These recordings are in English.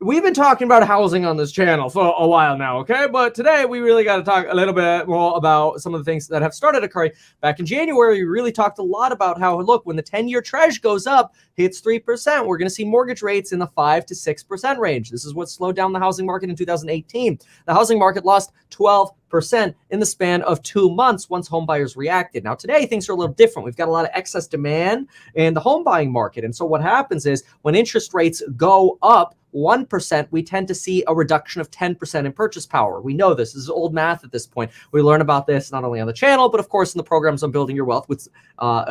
we've been talking about housing on this channel for a while now, okay? But today we really got to talk a little bit more about some of the things that have started occurring. Back in January, we really talked a lot about how, look, when the 10-year Treasury goes up, hits 3%, we're going to see mortgage rates in the 5 to 6% range. This is what slowed down the housing market in 2018. The housing market lost 12% in the span of 2 months once home buyers reacted. Now, today, things are a little different. We've got a lot of excess demand in the home buying market. And so what happens is when interest rates go up 1%, we tend to see a reduction of 10% in purchase power. We know this. This is old math at this point. We learn about this not only on the channel, but of course in the programs on building your wealth with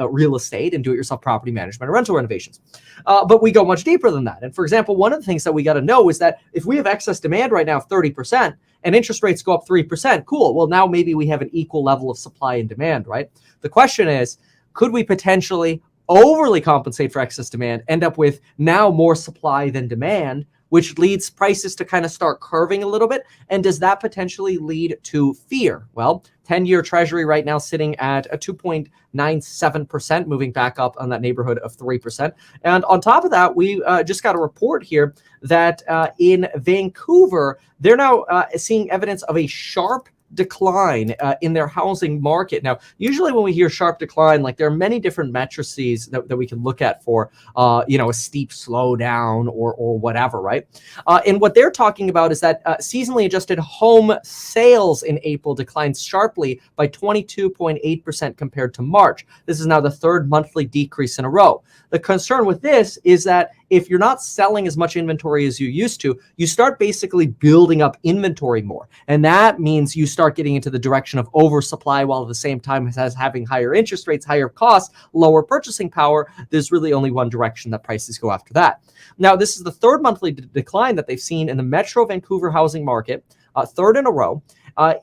real estate and do-it-yourself property management and rental renovations. But we go much deeper than that. And for example, one of the things that we got to know is that if we have excess demand right now of 30% and interest rates go up 3%, cool. Well, now maybe we have an equal level of supply and demand, right? The question is, could we potentially overly compensate for excess demand, end up with now more supply than demand, which leads prices to kind of start curving a little bit? And does that potentially lead to fear? Well, 10-year Treasury right now sitting at a 2.97%, moving back up on that neighborhood of 3%. And on top of that, we just got a report here that in Vancouver, they're now seeing evidence of a sharp decline in their housing market. Now, usually when we hear sharp decline, like there are many different matrices that we can look at for, a steep slowdown or whatever, right? And what they're talking about is that seasonally adjusted home sales in April declined sharply by 22.8% compared to March. This is now the third monthly decrease in a row. The concern with this is that if you're not selling as much inventory as you used to, you start basically building up inventory more. And that means you start getting into the direction of oversupply while at the same time as having higher interest rates, higher costs, lower purchasing power. There's really only one direction that prices go after that. Now, this is the third monthly decline that they've seen in the Metro Vancouver housing market, third in a row. Now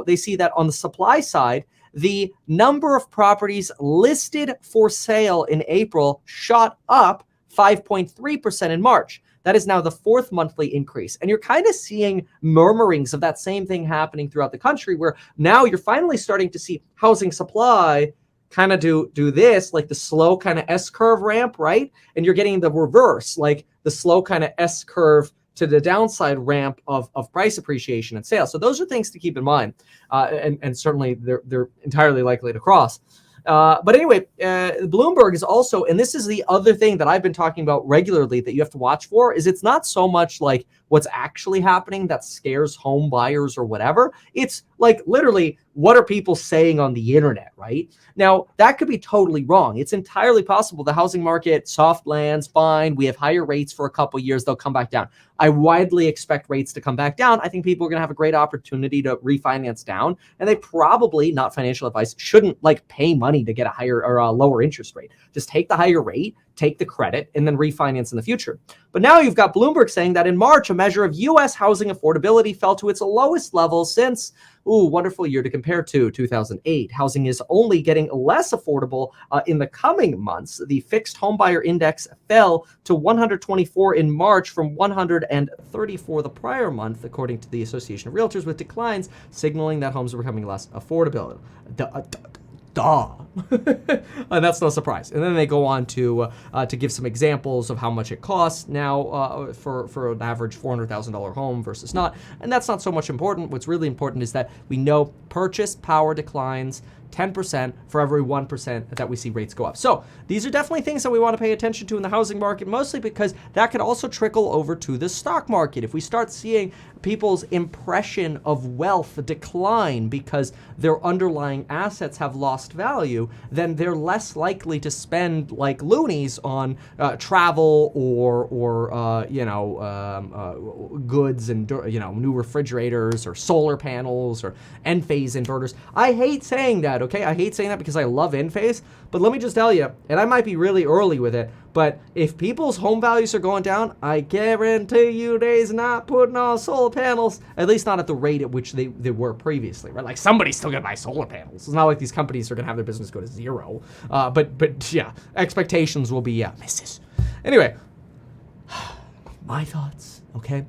they see that on the supply side, the number of properties listed for sale in April shot up 5.3% in March. That is now the fourth monthly increase. And you're kind of seeing murmurings of that same thing happening throughout the country, where now you're finally starting to see housing supply kind of do this, like the slow kind of S-curve ramp, right? And you're getting the reverse, like the slow kind of S-curve to the downside ramp of price appreciation and sales. So those are things to keep in mind. And certainly they're entirely likely to cross. But anyway, Bloomberg is also, and this is the other thing that I've been talking about regularly that you have to watch for, is it's not so much like what's actually happening that scares home buyers or whatever. It's like literally, what are people saying on the internet, right? Now, that could be totally wrong. It's entirely possible the housing market soft lands, fine. We have higher rates for a couple of years. They'll come back down. I widely expect rates to come back down. I think people are going to have a great opportunity to refinance down. And they probably, not financial advice, shouldn't like pay money to get a higher or a lower interest rate. Just take the higher rate, take the credit, and then refinance in the future. But now you've got Bloomberg saying that in March, a measure of U.S. housing affordability fell to its lowest level since, wonderful year to compare to, 2008. Housing is only getting less affordable in the coming months. The fixed homebuyer index fell to 124 in March from 134 the prior month, according to the Association of Realtors, with declines signaling that homes are becoming less affordable. And that's no surprise. And then they go on to give some examples of how much it costs now for an average $400,000 home versus not. And that's not so much important. What's really important is that we know purchase power declines 10% for every 1% that we see rates go up. So these are definitely things that we want to pay attention to in the housing market, mostly because that could also trickle over to the stock market. If we start seeing people's impression of wealth decline because their underlying assets have lost value, then they're less likely to spend like loonies on travel or goods and new refrigerators or solar panels or Enphase inverters. I hate saying that. Okay, I hate saying that because I love Enphase, but let me just tell you, and I might be really early with it, but if people's home values are going down, I guarantee you they's not putting on solar panels, at least not at the rate at which they were previously, right? Like somebody's still gonna buy solar panels. It's not like these companies are gonna have their business go to zero, but yeah, expectations will be misses. Anyway, my thoughts, okay?